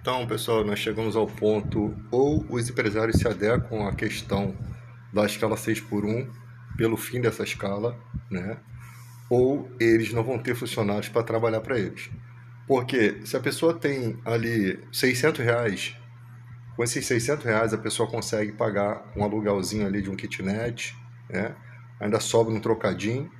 Então, pessoal, nós chegamos ao ponto, ou os empresários se adequam à questão da escala 6 por 1 pelo fim dessa escala, né? Ou eles não vão ter funcionários para trabalhar para eles. Porque se a pessoa tem ali R$ 600, com esses R$ 600 a pessoa consegue pagar um aluguelzinho ali de um kitnet, né? Ainda sobra um trocadinho,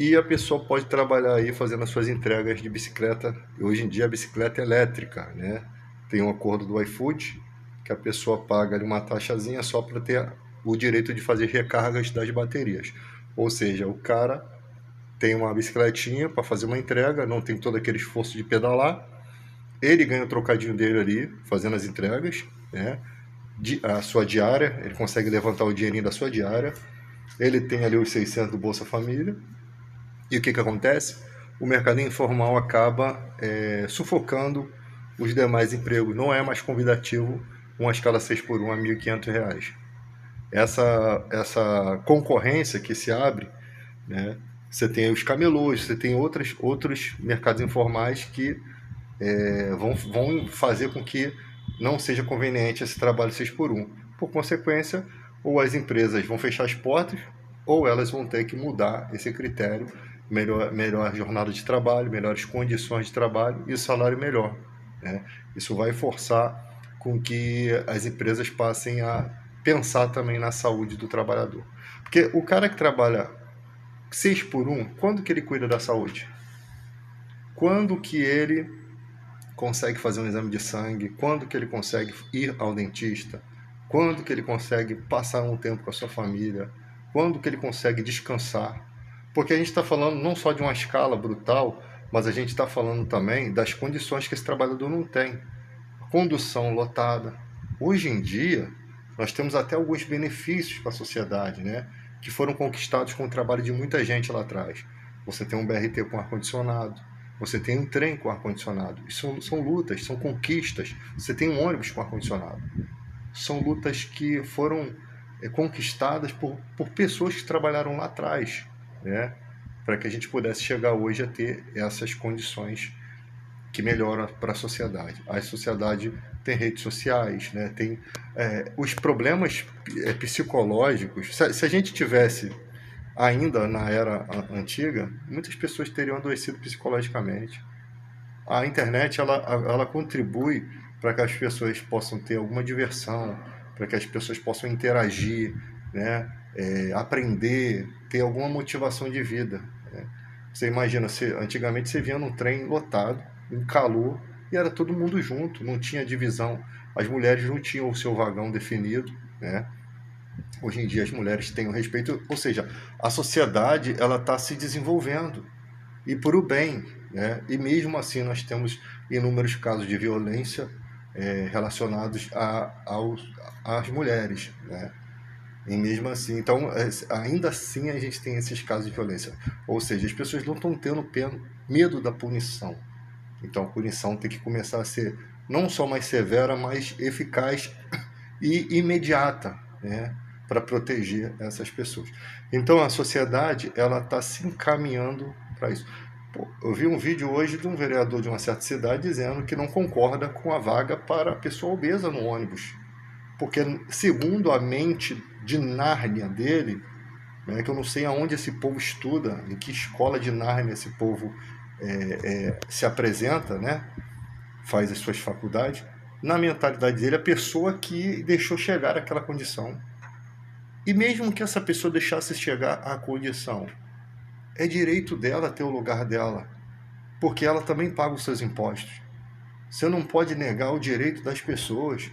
e a pessoa pode trabalhar aí fazendo as suas entregas de bicicleta. Hoje em dia a bicicleta é elétrica, né? Tem um acordo do iFood que a pessoa paga ali uma taxazinha só para ter o direito de fazer recargas das baterias. Ou seja, o cara tem uma bicicletinha para fazer uma entrega, não tem todo aquele esforço de pedalar. Ele ganha o trocadinho dele ali fazendo as entregas, né? A sua diária, ele consegue levantar o dinheirinho da sua diária. Ele tem ali os 600 do Bolsa Família. E o que acontece? O mercado informal acaba sufocando os demais empregos. Não é mais convidativo uma escala 6 por 1 a R$ 1.500. Essa concorrência que se abre, né? Você tem os camelôs, você tem outros mercados informais que vão fazer com que não seja conveniente esse trabalho 6 por 1. Por consequência, ou as empresas vão fechar as portas, ou elas vão ter que mudar esse critério, melhor jornada de trabalho, melhores condições de trabalho e salário melhor, né? Isso vai forçar com que as empresas passem a pensar também na saúde do trabalhador. Porque o cara que trabalha 6 por 1, quando que ele cuida da saúde? Quando que ele consegue fazer um exame de sangue? Quando que ele consegue ir ao dentista? Quando que ele consegue passar um tempo com a sua família? Quando que ele consegue descansar? Porque a gente está falando não só de uma escala brutal, mas a gente está falando também das condições que esse trabalhador não tem. Condução lotada. Hoje em dia, nós temos até alguns benefícios para a sociedade, né? Que foram conquistados com o trabalho de muita gente lá atrás. Você tem um BRT com ar-condicionado, você tem um trem com ar-condicionado. Isso são lutas, são conquistas. Você tem um ônibus com ar-condicionado. São lutas que foram conquistadas por pessoas que trabalharam lá atrás, né? Para que a gente pudesse chegar hoje a ter essas condições que melhoram para a sociedade. A sociedade tem redes sociais, né? Tem os problemas psicológicos. Se a gente tivesse ainda na era antiga, muitas pessoas teriam adoecido psicologicamente. A internet ela contribui para que as pessoas possam ter alguma diversão, para que as pessoas possam interagir, né? Aprender, ter alguma motivação de vida, né? Você imagina, antigamente você via num trem lotado, um calor, e era todo mundo junto, não tinha divisão. As mulheres não tinham o seu vagão definido, né? Hoje em dia as mulheres têm o respeito, ou seja, a sociedade ela está se desenvolvendo e por o bem, né? E mesmo assim nós temos inúmeros casos de violência relacionados às mulheres, né? E mesmo assim, então, ainda assim a gente tem esses casos de violência. Ou seja, as pessoas não estão tendo medo da punição. Então a punição tem que começar a ser não só mais severa, mas eficaz e imediata, né? Para proteger essas pessoas. Então a sociedade ela está se encaminhando para isso. Pô, eu vi um vídeo hoje de um vereador de uma certa cidade dizendo que não concorda com a vaga para a pessoa obesa no ônibus. Porque, segundo a mente de Nárnia dele, né, que eu não sei aonde esse povo estuda, em que escola de Nárnia esse povo se apresenta, né, faz as suas faculdades, na mentalidade dele, a pessoa que deixou chegar àquela condição. E mesmo que essa pessoa deixasse chegar à condição, é direito dela ter o lugar dela, porque ela também paga os seus impostos. Você não pode negar o direito das pessoas.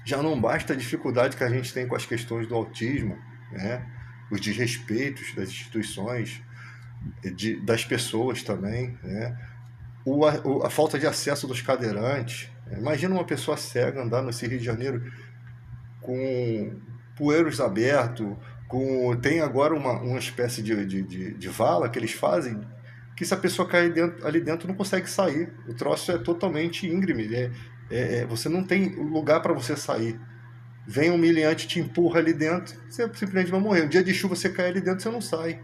Já não basta a dificuldade que a gente tem com as questões do autismo, né? Os desrespeitos das instituições, das pessoas também, né? A falta de acesso dos cadeirantes. Imagina uma pessoa cega andar nesse Rio de Janeiro com poeiros abertos, tem agora uma espécie de vala que eles fazem, que se a pessoa cair ali dentro não consegue sair. O troço é totalmente íngreme, você não tem lugar para você sair. Vem um humilhante, te empurra ali dentro, você simplesmente vai morrer. Um dia de chuva você cai ali dentro, você não sai.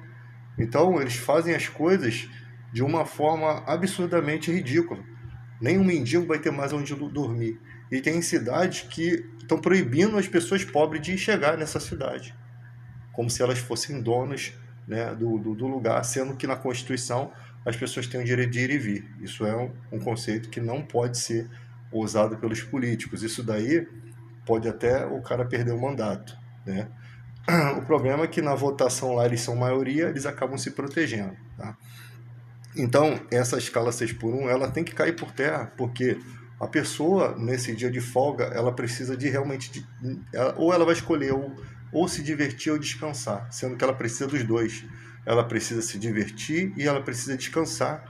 Então eles fazem as coisas de uma forma absurdamente ridícula. Nem um mendigo vai ter mais onde dormir. E tem cidades que estão proibindo as pessoas pobres de chegar nessa cidade, como se elas fossem donas, né, do lugar, sendo que na Constituição as pessoas têm o direito de ir e vir. Isso é um conceito que não pode ser usado pelos políticos. Isso daí pode até o cara perder o mandato, né? O problema é que na votação lá eles são maioria, eles acabam se protegendo, tá? Então, essa escala 6x1, ela tem que cair por terra, porque a pessoa, nesse dia de folga, ela precisa de realmente... ou ela vai escolher ou se divertir ou descansar, sendo que ela precisa dos dois. Ela precisa se divertir e ela precisa descansar.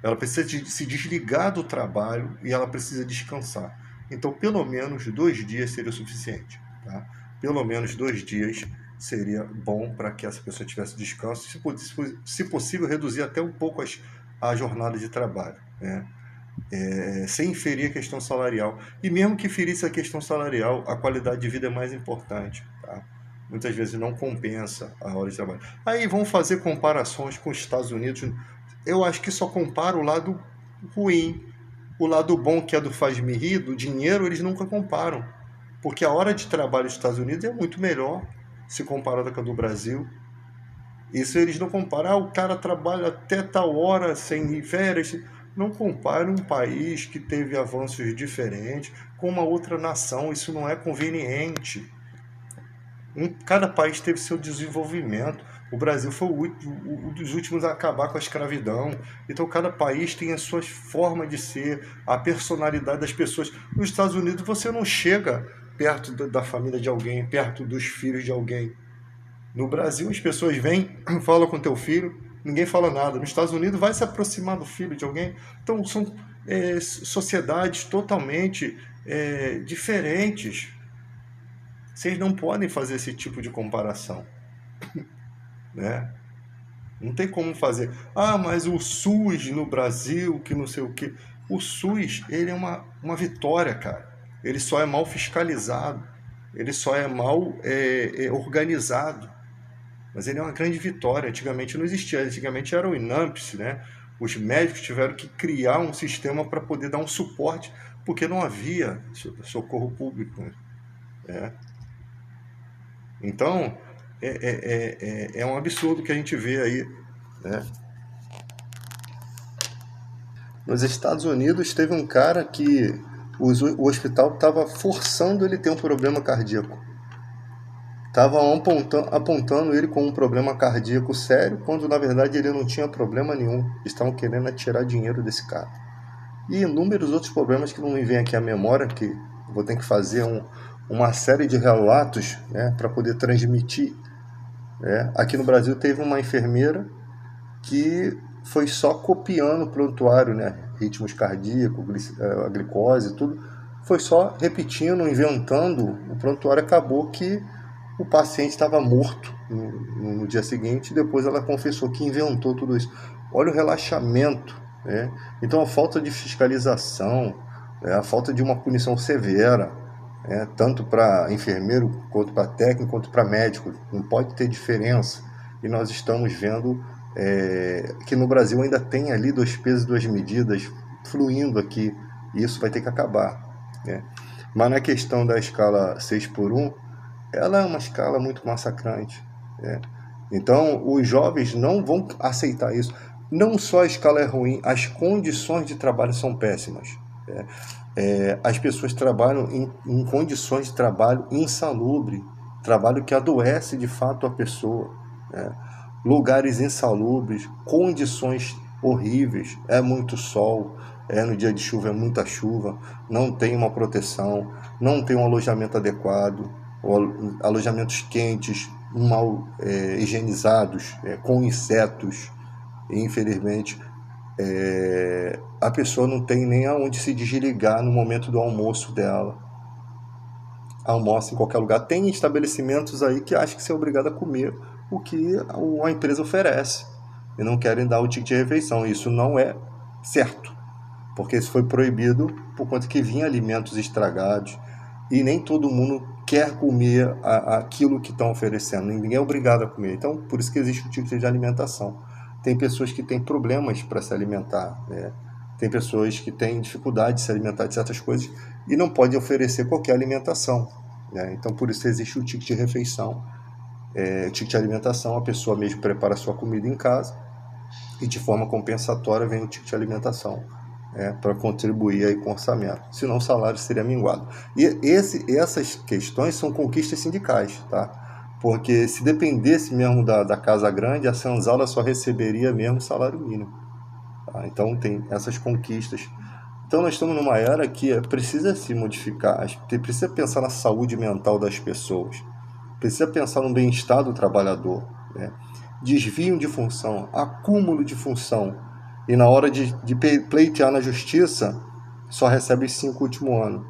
Ela precisa se desligar do trabalho e ela precisa descansar. Então, pelo menos 2 dias seria o suficiente, tá? Pelo menos 2 dias seria bom para que essa pessoa tivesse descanso, se possível, reduzir até um pouco a jornada de trabalho, né? Sem ferir a questão salarial. E mesmo que ferisse a questão salarial, a qualidade de vida é mais importante, tá? Muitas vezes não compensa a hora de trabalho. Aí vão fazer comparações com os Estados Unidos. Eu acho que só compara o lado ruim. O lado bom, que é do faz-me rir, do dinheiro, eles nunca comparam. Porque a hora de trabalho dos Estados Unidos é muito melhor se comparada com a do Brasil. Isso eles não comparam. O cara trabalha até tal hora sem férias. Não compara um país que teve avanços diferentes com uma outra nação. Isso não é conveniente. Cada país teve seu desenvolvimento. O Brasil foi um dos últimos a acabar com a escravidão. Então, cada país tem as suas formas de ser, a personalidade das pessoas. Nos Estados Unidos, você não chega perto da família de alguém, perto dos filhos de alguém. No Brasil, as pessoas vêm, falam com teu filho, ninguém fala nada. Nos Estados Unidos, vai se aproximar do filho de alguém. Então, são sociedades totalmente diferentes. Vocês não podem fazer esse tipo de comparação, né? Não tem como fazer. Ah, mas o SUS no Brasil, que não sei o quê. O SUS, ele é uma vitória, cara. Ele só é mal fiscalizado. Ele só é mal organizado. Mas ele é uma grande vitória. Antigamente não existia. Antigamente era o INAMPS, né? Os médicos tiveram que criar um sistema para poder dar um suporte, porque não havia socorro público, né? Então, é um absurdo que a gente vê aí, né? Nos Estados Unidos teve um cara que o hospital estava forçando ele ter um problema cardíaco. Estavam apontando ele com um problema cardíaco sério, quando na verdade ele não tinha problema nenhum. Estavam querendo tirar dinheiro desse cara. E inúmeros outros problemas que não me vêm aqui à memória, que vou ter que fazer uma série de relatos, né, para poder transmitir. Aqui no Brasil teve uma enfermeira que foi só copiando o prontuário, né, ritmos cardíacos, a glicose, tudo. Foi só repetindo, inventando. O prontuário acabou que o paciente estava morto no dia seguinte. Depois ela confessou que inventou tudo isso. Olha o relaxamento, né? Então a falta de fiscalização, a falta de uma punição severa, tanto para enfermeiro, quanto para técnico, quanto para médico. Não pode ter diferença. E nós estamos vendo que no Brasil ainda tem ali 2 pesos e 2 medidas fluindo aqui. E isso vai ter que acabar, né? Mas na questão da escala 6x1, ela é uma escala muito massacrante, né? Então, os jovens não vão aceitar isso. Não só a escala é ruim, as condições de trabalho são péssimas. As pessoas trabalham em condições de trabalho insalubre, trabalho que adoece de fato a pessoa, né? Lugares insalubres, condições horríveis, é muito sol, no dia de chuva é muita chuva, não tem uma proteção, não tem um alojamento adequado, alojamentos quentes, mal higienizados, com insetos. E, infelizmente, a pessoa não tem nem aonde se desligar no momento do almoço dela. Almoça em qualquer lugar. Tem estabelecimentos aí que acham que você é obrigado a comer o que a empresa oferece e não querem dar o ticket de refeição. Isso não é certo, porque isso foi proibido por conta que vinha alimentos estragados e nem todo mundo quer comer aquilo que estão oferecendo. Ninguém é obrigado a comer. Então, por isso que existe o ticket de alimentação. Tem pessoas que têm problemas para se alimentar, né? Tem pessoas que têm dificuldade de se alimentar de certas coisas e não podem oferecer qualquer alimentação, né? Então, por isso existe o ticket de refeição, o ticket de alimentação. A pessoa mesmo prepara a sua comida em casa e de forma compensatória vem o ticket de alimentação, para contribuir aí com o orçamento. Senão o salário seria minguado. E essas questões são conquistas sindicais, tá? Porque se dependesse mesmo da Casa Grande, a senzala só receberia mesmo o salário mínimo. Tá? Então tem essas conquistas. Então nós estamos numa era que precisa se modificar, precisa pensar na saúde mental das pessoas, precisa pensar no bem-estar do trabalhador, né? Desvio de função, acúmulo de função, e na hora de pleitear na justiça, só recebe os 5 últimos anos.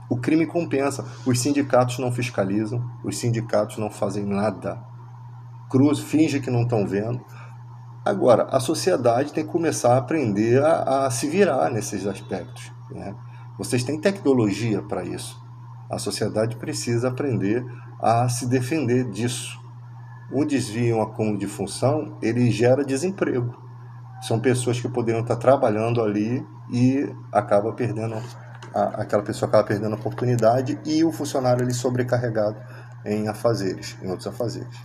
O crime compensa, os sindicatos não fiscalizam, os sindicatos não fazem nada, finge que não estão vendo. Agora, a sociedade tem que começar a aprender a se virar nesses aspectos, né? Vocês têm tecnologia para isso. A sociedade precisa aprender a se defender disso. O desvio e o acúmulo de função, ele gera desemprego. São pessoas que poderiam estar trabalhando ali e acaba perdendo, aquela pessoa acaba perdendo a oportunidade, e o funcionário ali sobrecarregado em outros afazeres.